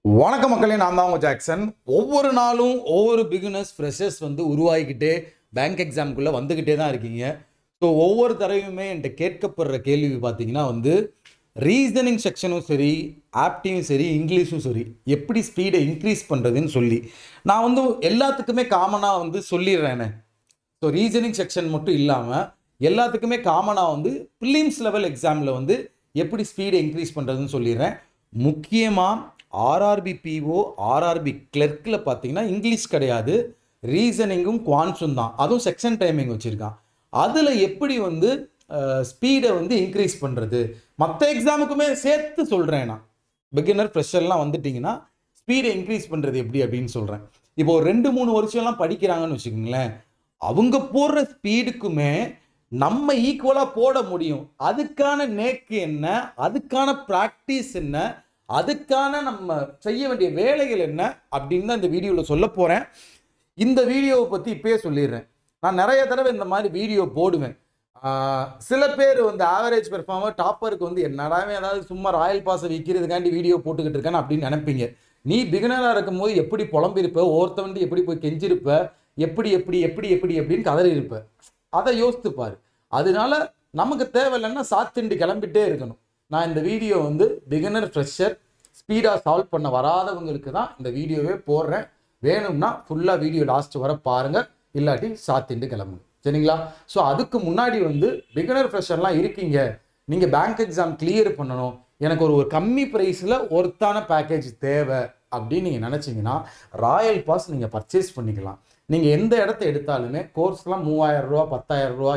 வணக்க மக்களே, நான் தான் உங்கள் ஜாக்சன். ஒவ்வொரு நாளும் ஒவ்வொரு பிகினர்ஸ் ஃப்ரெஷர்ஸ் உருவாகிக்கிட்டே பேங்க் எக்ஸாமுக்குள்ளே வந்துக்கிட்டே தான் இருக்கீங்க. ஸோ ஒவ்வொரு தடவையுமே என்கிட்ட கேட்கப்படுற கேள்வி பார்த்தீங்கன்னா ரீசனிங் செக்ஷனும் சரி, ஆப்டியும் சரி, இங்கிலீஷும் சரி, எப்படி ஸ்பீடை இன்க்ரீஸ் பண்ணுறதுன்னு சொல்லி நான் எல்லாத்துக்குமே காமனாக சொல்லிடுறேனே. ஸோ ரீசனிங் செக்ஷன் மட்டும் இல்லாமல் எல்லாத்துக்குமே காமனாக ப்ரிலிம்ஸ் லெவல் எக்ஸாமில் எப்படி ஸ்பீடை இன்க்ரீஸ் பண்ணுறதுன்னு சொல்லிடுறேன். முக்கியமாக ஆர்ஆர்பி பிஓ, ஆர்ஆர்பி கிளர்க்கில் பார்த்தீங்கன்னா இங்கிலீஷ் கிடையாது, ரீசனிங்கும் குவான்ஸும் தான். அதுவும் செக்ஷன் டைமிங் வச்சுருக்கான். அதில் எப்படி ஸ்பீடை இன்க்ரீஸ் பண்ணுறது, மற்ற எக்ஸாமுக்குமே சேர்த்து சொல்கிறேன். நான் பிகினர் ஃப்ரெஷர்லாம் வந்துட்டிங்கன்னா ஸ்பீடை இன்க்ரீஸ் பண்ணுறது எப்படி அப்படின்னு சொல்கிறேன். இப்போது 2-3 வருஷம்லாம் படிக்கிறாங்கன்னு வச்சுக்கோங்களேன், அவங்க போடுற ஸ்பீடுக்குமே நம்ம ஈக்குவலாக போட முடியும். அதுக்கான நேக்கு என்ன, அதுக்கான ப்ராக்டிஸ் என்ன, அதுக்கான நம்ம செய்ய வேண்டிய வேலைகள் என்ன அப்படின்னு தான் இந்த வீடியோவில் சொல்ல போகிறேன். இந்த வீடியோவை பற்றி இப்போயே சொல்லிடுறேன். நான் நிறைய தடவை இந்த மாதிரி வீடியோ போடுவேன். சில பேர் ஆவரேஜ் பெர்ஃபார்மர் டாப்பருக்கு என்னடாவே ஏதாவது சும்மா ராயல் பாஸை விற்கிறதுக்காண்டி வீடியோ போட்டுக்கிட்டு இருக்கேன்னு அப்படின்னு நினைப்பீங்க. நீ பிகினராக இருக்கும் போது எப்படி புலம்பிருப்ப, ஒருத்தவண்டி எப்படி போய் கெஞ்சிருப்ப, எப்படி எப்படி எப்படி எப்படி எப்படின்னு கதறி இருப்ப. அதை யோசித்துப்பார். அதனால நமக்கு தேவையில்லைன்னா சாத்திண்டு கிளம்பிட்டே இருக்கணும். நான் இந்த வீடியோ பிகினர் ஃப்ரெஷர் ஸ்பீடாக சால்வ் பண்ண வராதவங்களுக்கு தான் இந்த வீடியோவே போடுறேன். வேணும்னா ஃபுல்லாக வீடியோ லாஸ்ட் வர பாருங்கள், இல்லாட்டி சாத்திண்டு கிளம்புங்க, சரிங்களா? ஸோ அதுக்கு முன்னாடி பிகினர் ஃப்ரெஷர்லாம் இருக்கீங்க, நீங்கள் பேங்க் எக்ஸாம் கிளியர் பண்ணணும், எனக்கு ஒரு கம்மி ப்ரைஸில் ஒர்த்தான பேக்கேஜ் தேவை அப்படின்னு நீங்கள் நினச்சிங்கன்னா ராயல் பாஸ் நீங்கள் பர்ச்சேஸ் பண்ணிக்கலாம். நீங்கள் எந்த இடத்த எடுத்தாலுமே கோர்ஸ்லாம் 3000 ரூபா, 10,000 ரூபா,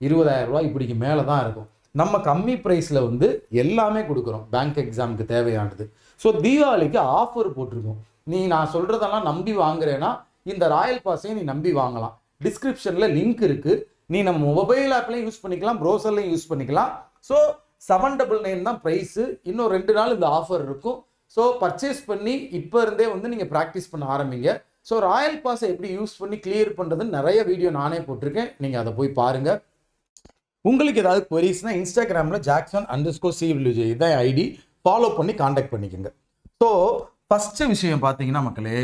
20,000 ரூபா இப்படிக்கு மேலே தான் இருக்கும். நம்ம கம்மி ப்ரைஸில் எல்லாமே கொடுக்குறோம் பேங்க் எக்ஸாமுக்கு தேவையானது. ஸோ தீபாவளிக்கு ஆஃபர் போட்டிருக்கோம். நான் சொல்கிறதெல்லாம் நம்பி வாங்குறேன்னா இந்த ராயல் பாஸையும் நீ நம்பி வாங்கலாம். டிஸ்கிரிப்ஷனில் லிங்க் இருக்குது. நீ நம்ம மொபைல் ஆப்லையும் யூஸ் பண்ணிக்கலாம், ப்ரௌசர்லையும் யூஸ் பண்ணிக்கலாம். ஸோ 799 தான் ப்ரைஸு. இன்னும் 2 நாள் இந்த ஆஃபர் இருக்கும். ஸோ பர்ச்சேஸ் பண்ணி இப்போ இருந்தே நீங்கள் ப்ராக்டிஸ் பண்ண ஆரம்பிங்க. ஸோ ராயல் பாஸை எப்படி யூஸ் பண்ணி கிளியர் பண்ணுறதுன்னு நிறைய வீடியோ நானே போட்டிருக்கேன், நீங்கள் அதை போய் பாருங்கள். உங்களுக்கு ஏதாவது குவரிஸ்னா இன்ஸ்டாகிராமில் Jackson_CWJ இதான் ஐடி, ஃபாலோ பண்ணி காண்டாக்ட் பண்ணிக்கோங்க. ஸோ ஃபஸ்ட்டு விஷயம் பார்த்தீங்கன்னா மக்களே,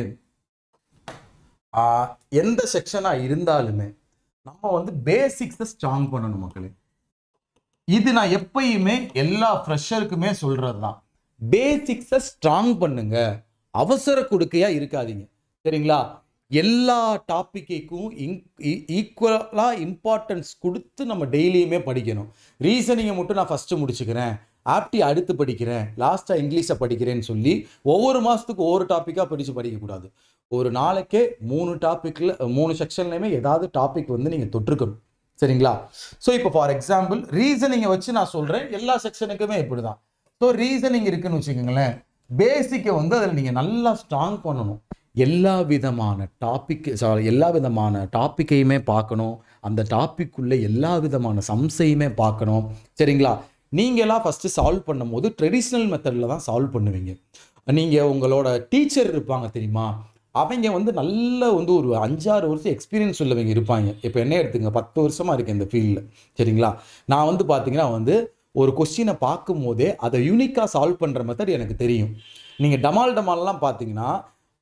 எந்த செக்ஷனாக இருந்தாலுமே நம்ம பேசிக்ஸை ஸ்ட்ராங் பண்ணணும் மக்களே. இது நான் எப்பயுமே எல்லா ஃப்ரெஷருக்குமே சொல்கிறது தான். பேசிக்ஸை ஸ்ட்ராங் பண்ணுங்க, அவசர கொடுக்கையாக இருக்காதீங்க, சரிங்களா? எல்லா டாப்பிக்கும் ஈக்குவலாக இம்பார்ட்டன்ஸ் கொடுத்து நம்ம டெய்லியுமே படிக்கணும். ரீசனிங்கை மட்டும் நான் ஃபஸ்ட்டு முடிச்சுக்கிறேன், ஆப்டி அடுத்து படிக்கிறேன், லாஸ்ட்டாக இங்கிலீஷை படிக்கிறேன்னு சொல்லி ஒவ்வொரு மாதத்துக்கு ஒவ்வொரு டாப்பிக்காக படிக்கக்கூடாது. ஒரு நாளைக்கே 3 டாப்பிக்கில் 3 செக்ஷன்லையுமே ஏதாவது டாபிக் நீங்கள் தொற்றுக்கணும், சரிங்களா? ஸோ இப்போ ஃபார் எக்ஸாம்பிள் ரீசனிங்கை வச்சு நான் சொல்கிறேன், எல்லா செக்ஷனுக்குமே இப்படி தான். ஸோ ரீசனிங் இருக்குன்னு வச்சுக்கோங்களேன், பேசிக்கை அதில் நீங்கள் நல்லா ஸ்ட்ராங் பண்ணணும். எல்லா விதமான டாப்பிக்கையுமே பார்க்கணும், அந்த டாப்பிக்குள்ளே எல்லா விதமான சம்ஸையுமே பார்க்கணும், சரிங்களா? நீங்களாம் ஃபஸ்ட்டு சால்வ் பண்ணும் போது ட்ரெடிஷ்னல் மெத்தடில் தான் சால்வ் பண்ணுவீங்க. நீங்கள் உங்களோட டீச்சர் இருப்பாங்க தெரியுமா, அவங்க நல்ல ஒரு 5-6 வருஷம் எக்ஸ்பீரியன்ஸ் உள்ளவங்க இருப்பாங்க. இப்போ என்ன எடுத்துங்க, 10 வருஷமாக இருக்கேன் இந்த ஃபீல்டில், சரிங்களா? நான் பார்த்தீங்கன்னா ஒரு கொஸ்டினை பார்க்கும் போதே அதை யூனிக்காக சால்வ் பண்ணுற மெத்தட் எனக்கு தெரியும். நீங்கள் டமால்லாம் பார்த்தீங்கன்னா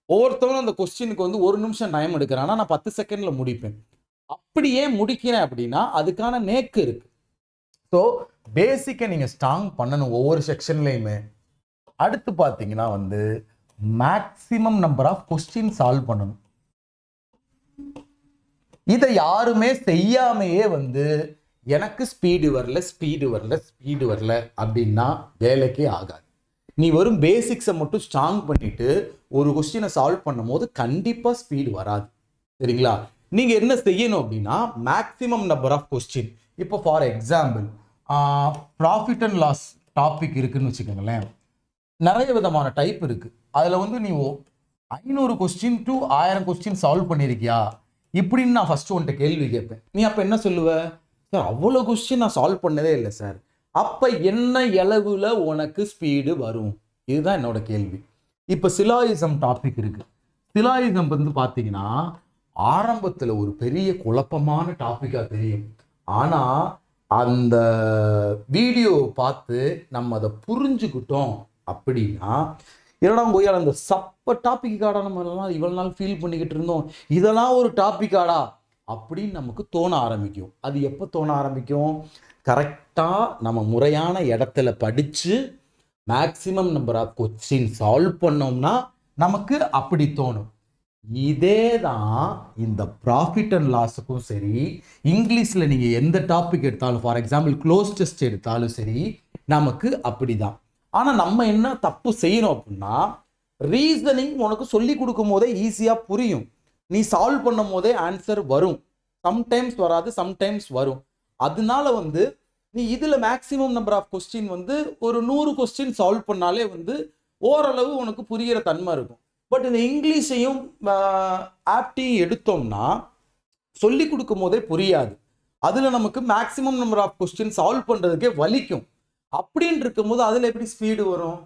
ஒவ்வொருத்தவங்களும் அந்த கொஸ்டினுக்கு 1 நிமிஷம் டைம் எடுக்கிறான்னா நான் 10 செகண்டில் முடிப்பேன். அப்படியே முடிக்கிறேன் அப்படின்னா அதுக்கான நேக்கு இருக்கு. ஸோ பேசிக்கை நீங்கள் ஸ்ட்ராங் பண்ணணும் ஒவ்வொரு செக்ஷன்லையுமே. அடுத்து பார்த்தீங்கன்னா maximum number of question solve பண்ணணும். இதை யாருமே செய்யாமையே எனக்கு ஸ்பீடு வரல அப்படின்னா வேலைக்கே ஆகாது. நீ வெறும் பேசிக்ஸை மட்டும் ஸ்ட்ராங் பண்ணிட்டு ஒரு கொஸ்டினை சால்வ் பண்ணும் போது கண்டிப்பாக ஸ்பீடு வராது, சரிங்களா? நீங்கள் என்ன செய்யணும் அப்படின்னா மேக்ஸிமம் நம்பர் ஆஃப் கொஸ்டின். இப்போ for example profit and loss topic இருக்குன்னு வச்சுக்கோங்களேன், நிறைய விதமான டைப் இருக்குது. அதில் நீ 500 கொஸ்டின் to 1000 கொஸ்டின் சால்வ் பண்ணியிருக்கியா இப்படின்னு நான் ஃபஸ்ட்டு உன்கிட்ட கேள்வி கேட்பேன். நீ அப்போ என்ன சொல்லுவ? சார் அவ்வளோ கொஸ்டின் நான் சால்வ் பண்ணதே இல்லை சார். அப்போ என்ன அளவில் உனக்கு ஸ்பீடு வரும்? இதுதான் என்னோட கேள்வி. இப்போ சிலாயிசம் டாபிக் இருக்கு. சிலாயிசம் பார்த்தீங்கன்னா ஆரம்பத்தில் ஒரு பெரிய குழப்பமான டாப்பிக்காக தெரியும். ஆனால் அந்த வீடியோ பார்த்து நம்ம அதை புரிஞ்சுக்கிட்டோம் அப்படின்னா என்னடா கொய்யால அந்த சப்ப டாபிக்காடா நம்ம இவ்வளவு நாள் ஃபீல் பண்ணிக்கிட்டு இருந்தோம், இதெல்லாம் ஒரு டாபிக்காடா அப்படின்னு நமக்கு தோண ஆரம்பிக்கும். அது எப்போ தோண ஆரம்பிக்கும்? கரெக்டாக நம்ம முறையான இடத்துல படித்து maximum number of question solve பண்ணோம்னா நமக்கு அப்படி தோணும். இதே தான் இந்த ப்ராஃபிட் அண்ட் லாஸுக்கும் சரி, இங்கிலீஷில் நீங்கள் எந்த டாபிக் எடுத்தாலும், ஃபார் எக்ஸாம்பிள் க்ளோஸ் டெஸ்ட் எடுத்தாலும் சரி, நமக்கு அப்படி தான். ஆனால் நம்ம என்ன தப்பு செய்யணும் அப்படின்னா, ரீசனிங் உனக்கு சொல்லி கொடுக்கும் போதே ஈஸியாக புரியும், நீ சால்வ் பண்ணும் போதே ஆன்சர் வரும். சம்டைம்ஸ் வராது, சம்டைம்ஸ் வரும். அதனால வந்து நீ இதில் மேக்ஸிமம் நம்பர் ஆஃப் கொஸ்டின் வந்து ஒரு 100 கொஸ்டின் சால்வ் பண்ணாலே வந்து ஓரளவு உனக்கு புரிகிற தன்மை இருக்கும். பட் இந்த இங்கிலீஷையும் ஆப்டியும் எடுத்தோம்னா சொல்லி கொடுக்கும் போதே புரியாது. அதில் நமக்கு maximum number of question solve பண்ணுறதுக்கே வலிக்கும். அப்படின்னு இருக்கும்போது அதில் எப்படி ஸ்பீடு வரும்?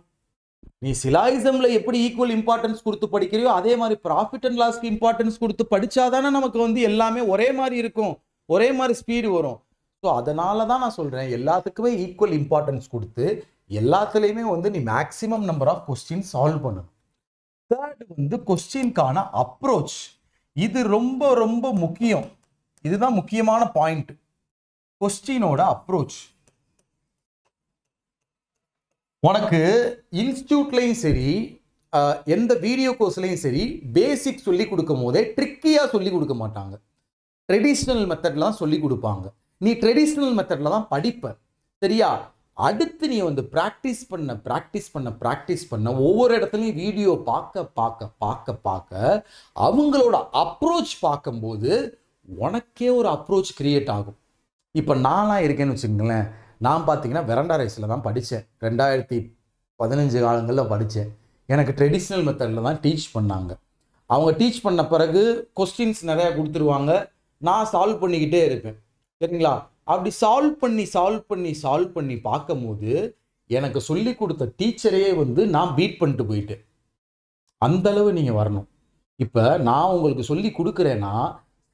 நீ சிலாயிசமில் எப்படி ஈக்குவல் இம்பார்ட்டன்ஸ் கொடுத்து படிக்கிறியோ அதே மாதிரி ப்ராஃபிட் அண்ட் லாஸ்க்கு இம்பார்ட்டன்ஸ் கொடுத்து படித்தாதானே நமக்கு வந்து எல்லாமே ஒரே மாதிரி இருக்கும், ஒரே மாதிரி ஸ்பீடு வரும். ஸோ அதனால தான் நான் சொல்கிறேன், எல்லாத்துக்குமே ஈக்குவல் இம்பார்ட்டன்ஸ் கொடுத்து எல்லாத்துலேயுமே வந்து நீ maximum number of question solve பண்ணணும். தேர்ட் வந்து கொஸ்டின்கான அப்ரோச். இது ரொம்ப ரொம்ப முக்கியம். இதுதான் முக்கியமான பாயிண்ட். கொஸ்டினோட அப்ரோச் உனக்கு இன்ஸ்டியூட்லையும் சரி, எந்த வீடியோ கோர்ஸ்லையும் சரி, பேசிக் சொல்லி கொடுக்கும் போதே ட்ரிக்கியாக சொல்லி கொடுக்க மாட்டாங்க. ட்ரெடிஷ்னல் மெத்தட்லாம் சொல்லி கொடுப்பாங்க. நீ ட்ரெடிஷ்னல் மெத்தடில் தான் படிப்ப, சரியா? அடுத்து நீ வந்து ப்ராக்டிஸ் பண்ண ஒவ்வொரு இடத்துலையும் வீடியோ பார்க்க அவங்களோட அப்ரோச் பார்க்கும்போது உனக்கே ஒரு அப்ரோச் கிரியேட் ஆகும். இப்போ நான்லாம் இருக்கேன்னு வச்சுக்கோங்களேன், நான் பார்த்தீங்கன்னா வெரண்டா ரைஸில் தான் படித்தேன். 2015 காலங்களில் படித்தேன். எனக்கு ட்ரெடிஷ்னல் மெத்தடில் தான் டீச் பண்ணாங்க. அவங்க டீச் பண்ண பிறகு கொஸ்டின்ஸ் நிறையா கொடுத்துருவாங்க, நான் சால்வ் பண்ணிக்கிட்டே இருப்பேன், சரிங்களா? அப்படி சால்வ் பண்ணி பார்க்கும்போது எனக்கு சொல்லி கொடுத்த டீச்சரையே வந்து நான் பீட் பண்ணிட்டு போயிட்டேன். அந்தளவு நீங்கள் வரணும். இப்போ நான் உங்களுக்கு சொல்லி கொடுக்குறேன்னா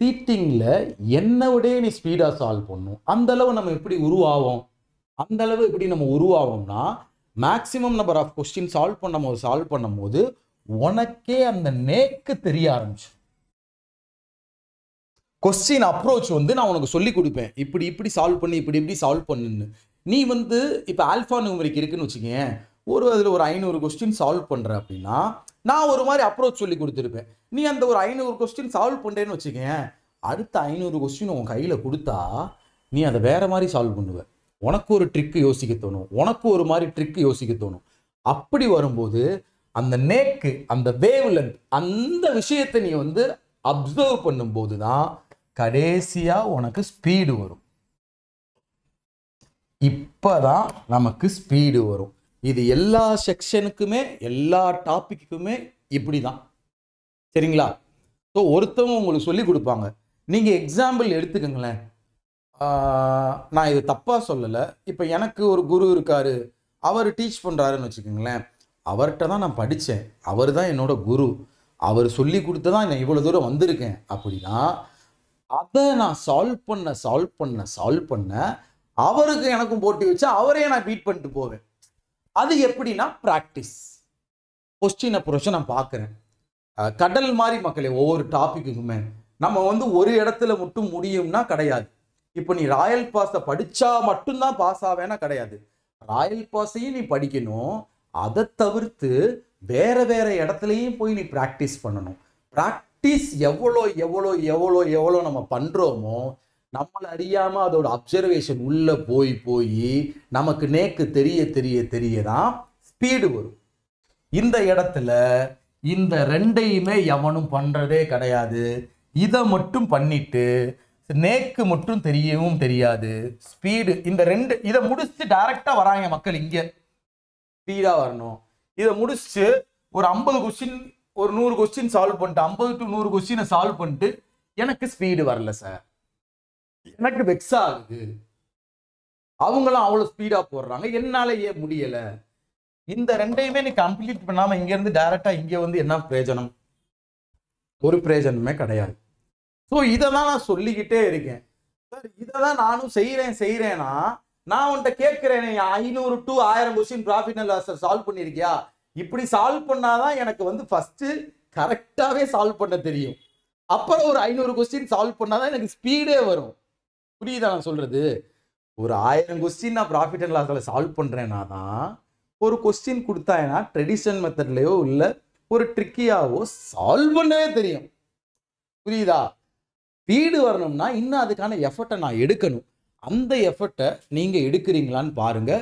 சீட்டிங்கில் என்னை விட நீ ஸ்பீடாக சால்வ் பண்ணணும். அந்தளவு நம்ம எப்படி உருவாவோம்னா maximum number of question solve பண்ணும்போது உனக்கே அந்த நேக்கு தெரிய ஆரம்பிச்சு. கொஸ்டின் அப்ரோச் வந்து நான் உனக்கு சொல்லி கொடுப்பேன், இப்படி சால்வ் பண்ணி இப்படி சால்வ் பண்ணுன்னு. நீ வந்து இப்போ ஆல்ஃபா நியூமரிக் இருக்குன்னு வச்சுக்கேன், அதில் ஒரு 500 கொஸ்டின் சால்வ் பண்ணுற அப்படின்னா நான் ஒரு மாதிரி அப்ரோச் சொல்லி கொடுத்துருப்பேன். நீ அந்த ஒரு 500 கொஸ்டின் சால்வ் பண்ணுறேன்னு வச்சுக்கேன், அடுத்த 500 கொஸ்டின் உன் கையில் கொடுத்தா நீ அதை வேற மாதிரி சால்வ் பண்ணுவ. உனக்கு ஒரு ட்ரிக்கு யோசிக்க தோணும், உனக்கு ஒரு மாதிரி ட்ரிக்கு யோசிக்க தோணும். அப்படி வரும்போது அந்த நேக்கு, அந்த வேவ் லென்த், அந்த விஷயத்தை நீ வந்து அப்சர்வ் பண்ணும்போது தான் கடைசியாக உனக்கு ஸ்பீடு வரும். இப்போதான் நமக்கு ஸ்பீடு வரும். இது எல்லா செக்ஷனுக்குமே, எல்லா டாபிக்குமே இப்படி தான், சரிங்களா? ஸோ ஒருத்தவங்க உங்களுக்கு சொல்லி கொடுப்பாங்க. நீங்கள் எக்ஸாம்பிள் எடுத்துக்கங்களேன், நான் இது தப்பாக சொல்லலை. இப்போ எனக்கு ஒரு குரு இருக்காரு, அவர் டீச் பண்ணுறாருன்னு வச்சுக்கோங்களேன், அவர்கிட்ட தான் நான் படித்தேன், அவர் தான் என்னோட குரு, அவர் சொல்லி கொடுத்து தான் நான் இவ்வளோ தூரம் வந்திருக்கேன். அப்படின்னா அதை நான் சால்வ் பண்ண அவருக்கு எனக்கும் போட்டி வச்சா அவரே நான் பீட் பண்ணிட்டு போவேன். அது எப்படின்னா ப்ராக்டிஸ். கொஸ்டின் அப்ரோச்சை நான் பார்க்குறேன். கடல் மாதிரி மக்களே, ஒவ்வொரு டாப்பிக்குமே நம்ம வந்து ஒரு இடத்துல மட்டும் முடியும்னா கிடையாது. இப்போ நீ ராயல் பாஸை படித்தா மட்டும்தான் பாஸ் ஆவேனா கிடையாது. ராயல் பாஸையும் நீ படிக்கணும், அதை தவிர்த்து வேற இடத்துலையும் போய் நீ ப்ராக்டிஸ் பண்ணணும். ப்ராக்டிஸ் எவ்வளோ நம்ம பண்ணுறோமோ நம்மளை அறியாமல் அதோட அப்சர்வேஷன் உள்ளே போய் நமக்கு நேக்கு தெரிய தான் ஸ்பீடு வரும். இந்த இடத்துல இந்த ரெண்டையுமே எவனும் பண்ணுறதே கிடையாது. இதை மட்டும் பண்ணிட்டு நேக்கு மட்டும் தெரியவும் தெரியாது, ஸ்பீடு. இந்த ரெண்டு இதை முடிச்சுட்டு டைரக்டாக வராங்க மக்கள். இங்கே ஸ்பீடாக வரணும். இதை முடிச்சுட்டு ஒரு 50 கொஸ்டின், ஒரு 100 கொஸ்டின் சால்வ் பண்ணிட்டு 50 to 100 கொஸ்டினை சால்வ் பண்ணிட்டு எனக்கு ஸ்பீடு வரல சார், எனக்கு வெக்ஸ் ஆகுது, அவங்களும் அவ்வளோ ஸ்பீடாக போடுறாங்க, என்னால ஏன் முடியலை. இந்த ரெண்டையுமே நீ கம்ப்ளீட் பண்ணாமல் இங்கேருந்து டைரக்டா இங்கே வந்து என்ன பிரயோஜனம்? ஒரு பிரயோஜனமே கிடையாது. ஸோ இதை தான் நான் சொல்லிக்கிட்டே இருக்கேன் சார். இதை தான் நானும் செய்கிறேன்னா நான் உன்கிட்ட கேட்குறேன், 500 to 1000 question profit and loss solve பண்ணியிருக்கியா? இப்படி சால்வ் பண்ணாதான் எனக்கு வந்து ஃபர்ஸ்ட் கரெக்டாகவே சால்வ் பண்ண தெரியும். அப்புறம் ஒரு 500 கொஸ்டின் சால்வ் பண்ணாதான் எனக்கு ஸ்பீடே வரும். புரியுதா நான் சொல்றது? ஒரு 1000 கொஸ்டின் நான் ப்ராஃபிட் அண்ட் லாஸ்ல சால்வ் பண்றேன்னா தான் ஒரு கொஸ்டின் கொடுத்தாங்கன்னா ட்ரெடிஷனல் மெத்தட்லயோ இல்ல ஒரு ட்ரிக்கியாவோ சால்வ் பண்ணவே தெரியும். புரியுதா? ஸ்பீடு வரணும்னா இன்னும் அதுக்கான எஃபர்ட்டை நான் எடுக்கணும். அந்த எஃபர்ட்டை நீங்க எடுக்கிறீங்களான்னு பாருங்க.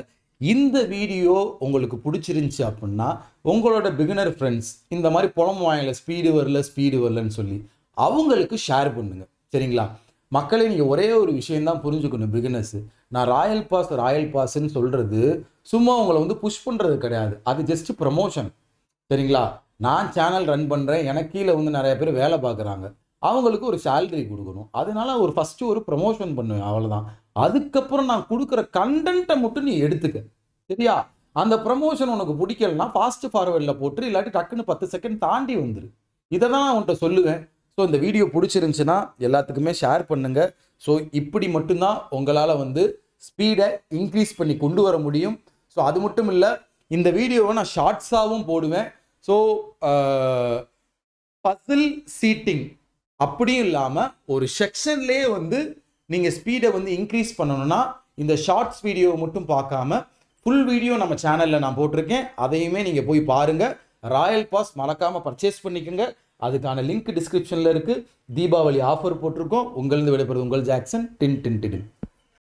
இந்த வீடியோ உங்களுக்கு பிடிச்சிருந்துச்சு அப்படின்னா உங்களோட பிகினர் ஃப்ரெண்ட்ஸ் இந்த மாதிரி புலம்புவாங்கல ஸ்பீடு வரலன்னு சொல்லி அவங்களுக்கு ஷேர் பண்ணுங்க. சரிங்களா? மக்களே, நீங்கள் ஒரே ஒரு விஷயம்தான் புரிஞ்சுக்கணும். பிகினர்ஸ், நான் ராயல் பாஸ்ன்னு சொல்கிறது சும்மா உங்களை வந்து புஷ் பண்ணுறது கிடையாது. அது ஜஸ்ட் ப்ரமோஷன். சரிங்களா? நான் சேனல் ரன் பண்ணுறேன், எனக்கு கீழே வந்து நிறைய பேர் வேலை பார்க்குறாங்க, அவங்களுக்கு ஒரு சேலரி கொடுக்கணும். அதனால ஃபஸ்ட்டு ஒரு ப்ரமோஷன் பண்ணுவேன், அவ்வளோதான். அதுக்கப்புறம் நான் கொடுக்குற கண்டென்ட்டை மட்டும் நீ எடுத்துக்க. சரியா? அந்த ப்ரமோஷன் உனக்கு பிடிக்கலன்னா ஃபாஸ்ட் ஃபார்வர்டில் போட்டு இல்லாட்டி டக்குன்னு 10 செகண்ட் தாண்டி வந்துரு. இதை தான் நான் உன்கிட்ட சொல்லுவேன். ஸோ இந்த வீடியோ பிடிச்சிருந்துச்சுன்னா எல்லாத்துக்குமே ஷேர் பண்ணுங்க. ஸோ இப்படி மட்டும்தான் உங்களால் வந்து ஸ்பீடை இன்க்ரீஸ் பண்ணி கொண்டு வர முடியும். ஸோ அது மட்டும் இல்லை, இந்த வீடியோவை நான் ஷார்ட்ஸாகவும் போடுவேன். ஸோ பசில் சீட்டிங் அப்படியும் இல்லாமல் ஒரு செக்ஷன்லேயே வந்து நீங்கள் ஸ்பீடை வந்து இன்க்ரீஸ் பண்ணணும்னா இந்த ஷார்ட்ஸ் வீடியோவை மட்டும் பார்க்காம ஃபுல் வீடியோ நம்ம சேனலில் நான் போட்டிருக்கேன். அதையுமே நீங்கள் போய் பாருங்கள். ராயல் பாஸ் மறக்காமல் பர்ச்சேஸ் பண்ணிக்கோங்க. அதுக்கான லிங்க் டிஸ்கிரிப்ஷனில் இருக்குது. தீபாவளி ஆஃபர் போட்டிருக்கோம். உங்களிருந்து விடைபெறுவது உங்கள் ஜாக்சன். டின் டின் டின்.